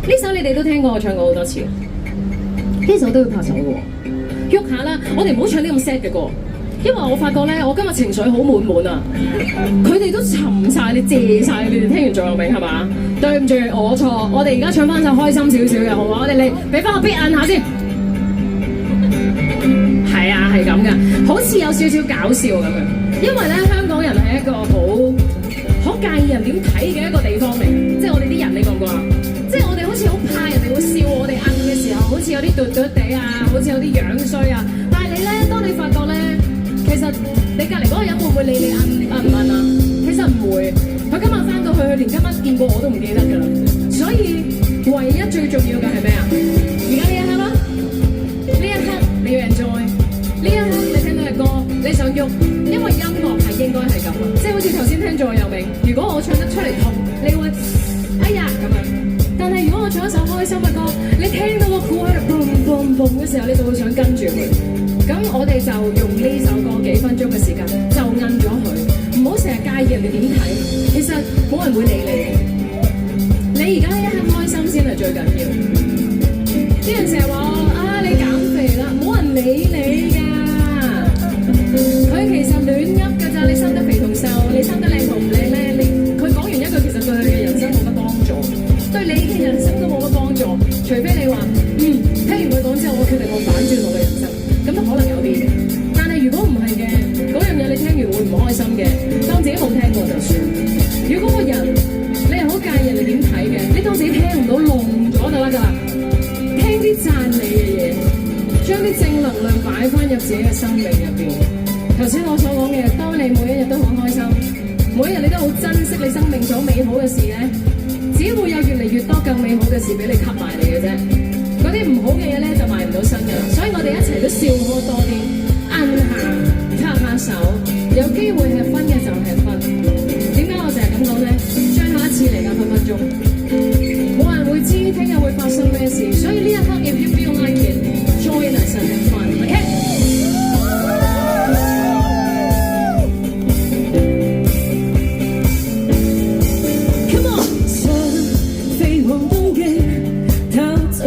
呢首你哋都聽過，我唱過好多次。呢首都要拍手嘅喎，喐下啦！我哋唔好唱啲咁 sad 嘅歌，因為我發覺咧，我今日情緒好滿滿啊！佢哋都沉晒，你謝晒，你哋聽完座右銘係嘛？對唔住，我錯。我哋而家唱翻首開心少少嘅，好嘛？我哋嚟俾翻個 beat 摁下先。係啊，係咁嘅，好似有少少搞笑咁樣。因為咧，香港人係一個好介意人點睇嘅一個地方嚟，即係我哋啲人，你覺唔覺啊？即係我哋好似好怕人哋會笑我哋摁嘅時候，好似有啲嘟嘟地啊，好似有啲樣衰啊。但係你咧，當你發覺咧，其實你隔離嗰個人會唔會理你摁唔摁啊？其實唔會。佢今日翻到去，佢連今晚見過我都唔記得㗎啦。所以唯一最重要嘅係咩啊？而家呢一刻啦，呢一刻你要 enjoy，呢一刻你聽到嘅歌你想喐，因為音樂係應該係咁啊，即係好似頭先聽座右銘，如果我唱得出嚟痛，你會哎呀咁樣。但係如果我唱一首開心嘅歌，你聽到個鼓喺度 boom boom boom 嘅時候，你就會想跟住佢。咁我哋就用呢首歌幾分鐘嘅時間就摁咗佢，唔好成日介意人哋點睇，其實冇人會理你。你而家呢一刻開心先係最緊要。啲人成日話啊，你減肥啦，冇人理你㗎。佢其實亂噏㗎咋，你生得肥同瘦，你生得靚同唔靚咧，佢講完一句，其實對佢嘅人生冇乜幫助。對你嘅人生都冇乜幫助，除非你話聽完佢講之後，我決定我反轉我嘅人生，咁都可能有啲嘅。但係如果唔係嘅，嗰樣嘢你聽完會唔開心嘅，當自己冇聽過就算。如果個人你係好介意人哋點睇嘅，你當自己聽唔到聾咗就得㗎啦。聽啲讚你嘅嘢，將啲正能量擺翻入自己嘅生命入邊。頭先我所講嘅，當你每一日都好開心，每一日你都好珍惜你生命所美好嘅事咧，只會有越嚟越多更美好嘅事俾你吸埋嚟嘅啫。嗰啲唔好嘅嘢咧就埋唔到身㗎啦。所以我哋一齊都笑開多啲，摁下拍下手，有機會係分嘅就係分。點解我成日咁講咧？最後一次嚟㗎，分分鐘冇人會知聽日會發生咩事，所以呢一刻 if you feel like it, join us and have fun, okay? Hãy subscribe cho kênh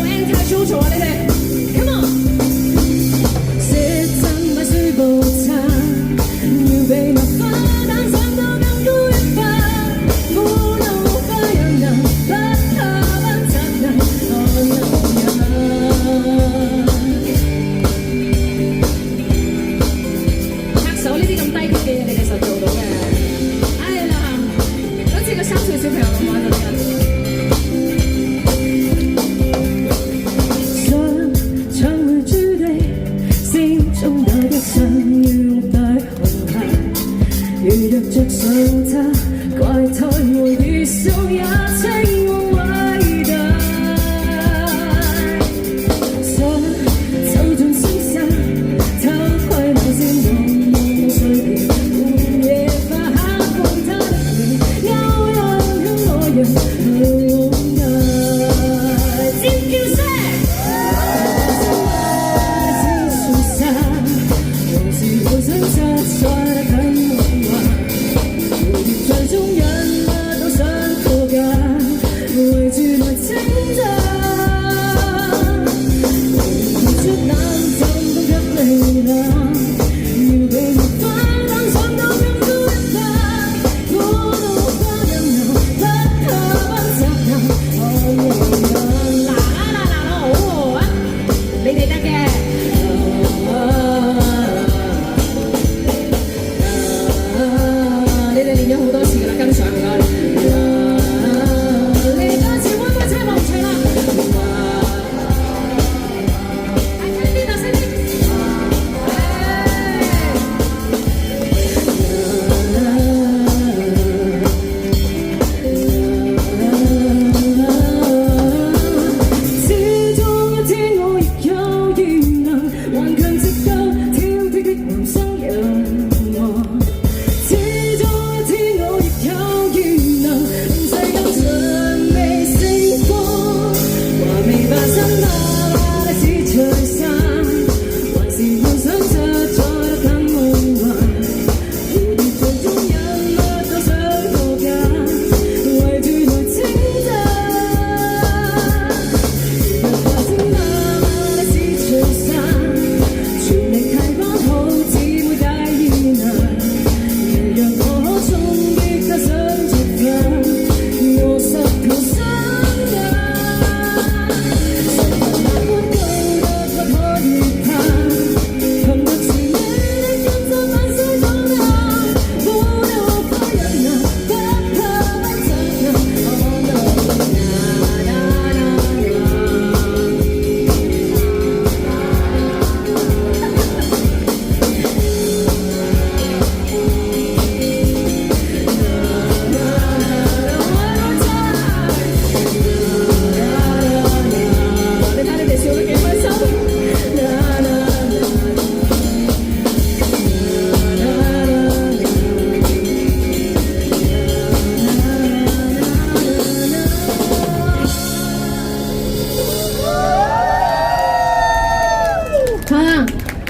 Ghiền Mì Gõ để không bỏ lỡ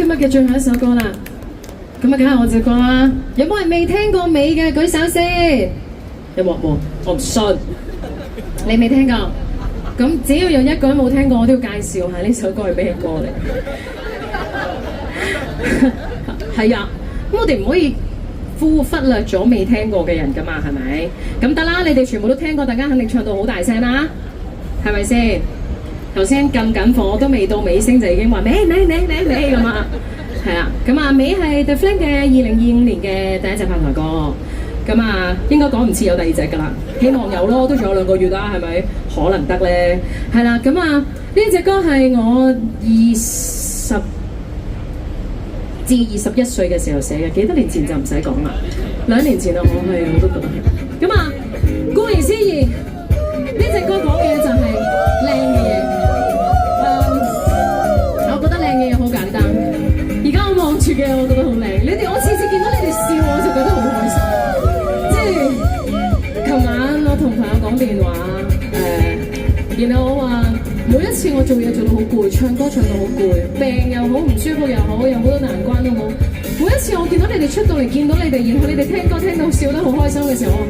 今日嘅最後一首歌啦，咁啊，梗係我隻歌啦。有冇人未聽過尾嘅舉手先？有冇？冇，我唔信。你未聽過？咁只要有一個人冇聽過，我都要介紹下呢首歌係咩歌嚟。係啊，咁我哋唔可以忽略咗未聽過嘅人㗎嘛，係咪？咁得啦，你哋全部都聽過，大家肯定唱到好大聲啦，係咪先？頭先撳緊火都未到尾聲就已經話尾咁啊，係啊，咁啊尾係 The Flame 嘅2025年嘅第一隻拍台歌，咁啊應該講唔切有第二隻㗎啦，希望有咯，都仲有2個月啦，係咪？可能得咧，係啦，咁啊呢隻歌係我20至21歲嘅時候寫嘅，幾多年前就唔使講啦，2年前啊，我都覺得，咁啊顧名思義，呢隻歌講嘅就係靚嘅嘢。我覺得靚嘅嘢好簡單，而家我望住嘅我覺得好靚，你哋我次次見到你哋笑我就覺得好開心，即係琴晚我同朋友講電話，然後我話每一次我做嘢做到好攰，唱歌唱到好攰，病又好，唔舒服又好，有好多難關都好，每一次我見到你哋出到嚟，見到你哋，然後你哋聽歌聽到笑得好開心嘅時候，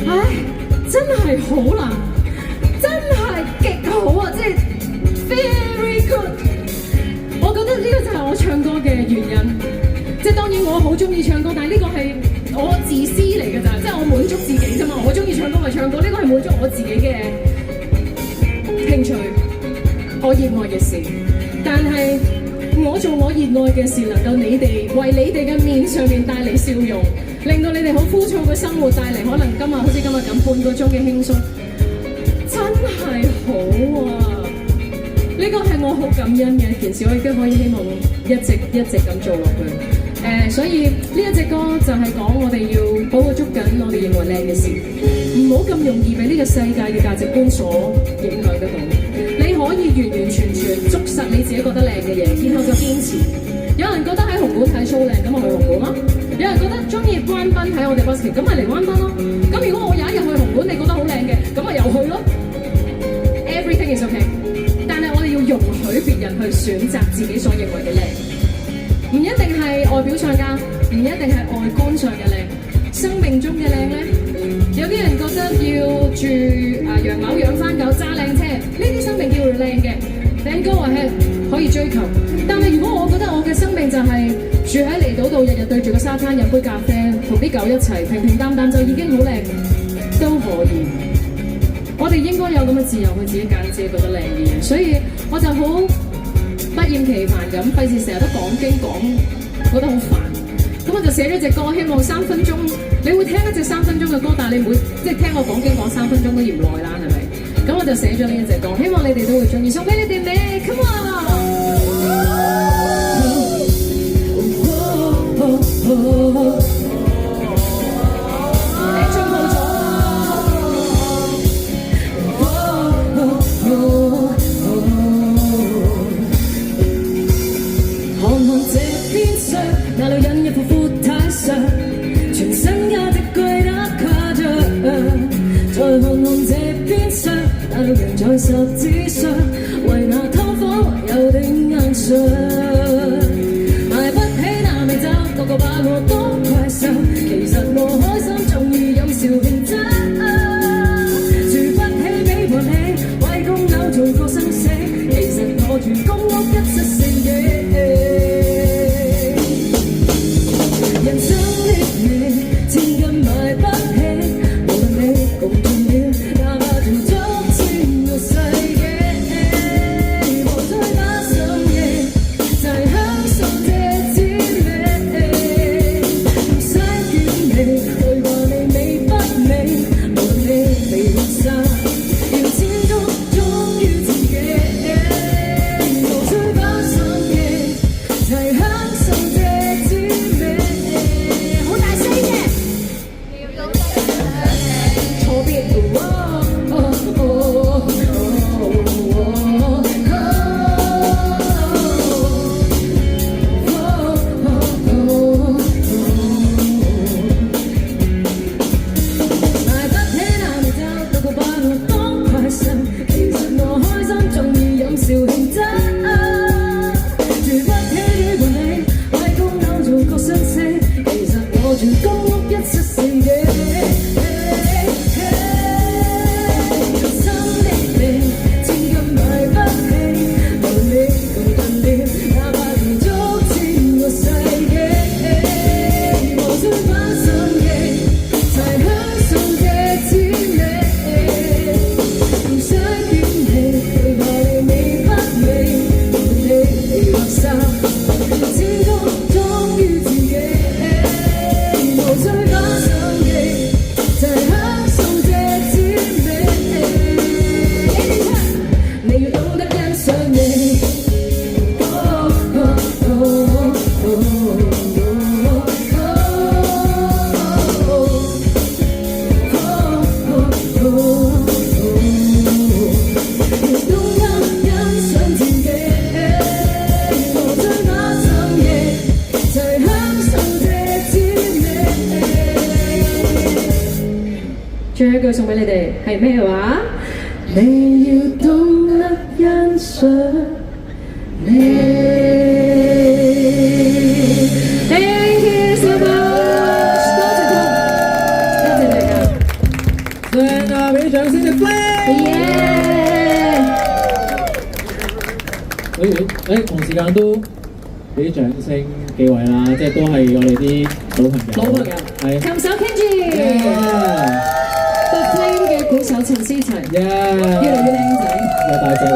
唉，真係好難，真係極好啊，即係 very good。我覺得呢個就係我唱歌嘅原因，即係當然我好中意唱歌，但係呢個係我自私嚟嘅咋，即係我滿足自己啫嘛。我中意唱歌咪唱歌，呢個係滿足我自己嘅興趣，我熱愛嘅事。但係我做我熱愛嘅事，能夠你哋為你哋嘅面上面帶嚟笑容，令到你哋好枯燥嘅生活帶嚟可能今日好似今日咁半個鐘嘅輕鬆，真係好啊！呢個係我好感恩嘅一件事，我亦都可以希望一直咁做落去。所以呢一隻歌就係講我哋要好好捉緊我哋認為靚嘅事，唔好咁容易俾呢個世界嘅價值觀所影響得到。你可以完完全全捉實你自己覺得靚嘅嘢，然後就堅持。有人覺得喺紅館睇 show 靚，咁咪去紅館咯；有人覺得中意灣賓睇我哋 busking， 咁咪嚟灣賓咯。咁如果我有一日去紅館，你覺得好靚嘅，咁咪又去咯。Everything is okay。要容許別人去選擇自己所認為嘅靚，唔一定係外表上㗎，唔一定係外觀上嘅靚，生命中嘅靚咧，有啲人覺得要住洋樓養番狗揸靚車，呢啲生命叫做靚嘅，靚高或係可以追求。但係如果我覺得我嘅生命就係住喺離島度，日日對住個沙灘飲杯咖啡，同啲狗一齊平平淡淡就已經好靚，都可以。我哋應該有咁嘅自由去自己揀自己覺得靚嘅嘢，所以我就好不厭其煩咁，費事成日都講經講，覺得好煩。咁我就寫咗隻歌，希望3分鐘，你會聽一隻3分鐘嘅歌，但係你唔會即係聽我講經講3分鐘都嫌耐啦，係咪？咁我就寫咗呢一隻歌，希望你哋都會中意，送俾你哋咩 ？Come on！那女人一副闊太上，全身價值巨得誇張。再看看這邊廂，那女人在十指上，為那湯房有定硬上。買不起那美酒，個個把我當怪獸。其實我開心，終於有笑慶祝。住不起比和你，為供樓做過生死。其實我住公屋一室4幾。人生的你，千金買不起，無論你共重要，哪怕做足全個世紀。最後一句送俾你哋係咩話？你要懂得欣賞你。Thank you so much， 多謝大家。正啊！俾啲掌聲嘅 Flame。同時間都俾啲掌聲幾位啦，即係都係我哋啲老朋友。老朋友，係。琴手 Kenji。The Flame 嘅鼓手陳思齊，越嚟越靚仔，又大隻喎，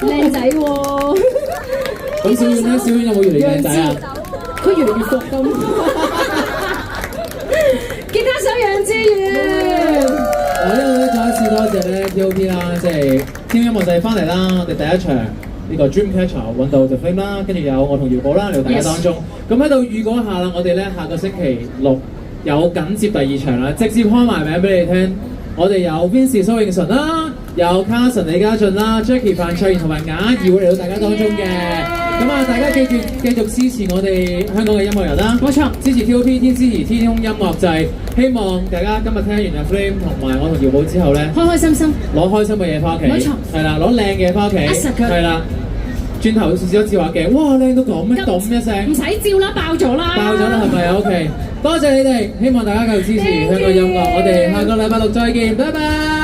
靚仔喎。咁小遠咧，小遠有冇越嚟越靚仔啊？佢越嚟越伏咁。吉他手楊志遠。呢度咧再一次多謝咧 T.O.P 啦，即係天音樂祭翻嚟啦，我哋第一場呢個 Dreamcatcher 揾到 The Flame 啦，跟住有我同姚寶啦嚟到大家當中。咁喺度預告一下啦，我哋咧下個星期六有緊接第二場啦，直接開埋名俾你聽。我哋有 Vincy 蘇永淳啦，有 Carson 李家俊啦 ，Jackie 范卓賢同埋雅怡會嚟到大家當中嘅。咁啊，大家記住繼續支持我哋香港嘅音樂人啦，冇錯，支持 T.O.P 支持天空音樂祭。希望大家今日聽完阿 Flame 同埋我同姚寶之後咧，開開心心攞開心嘅嘢翻屋企，冇錯，係啦，攞靚嘅嘢翻屋企，係啦。轉頭試咗照下鏡，哇靚到咁咩？咁一聲，唔使照啦，爆咗啦，爆咗啦係咪啊 ？OK， 多謝你哋，希望大家繼續支持香港音樂，我哋下個禮拜六再見，拜拜。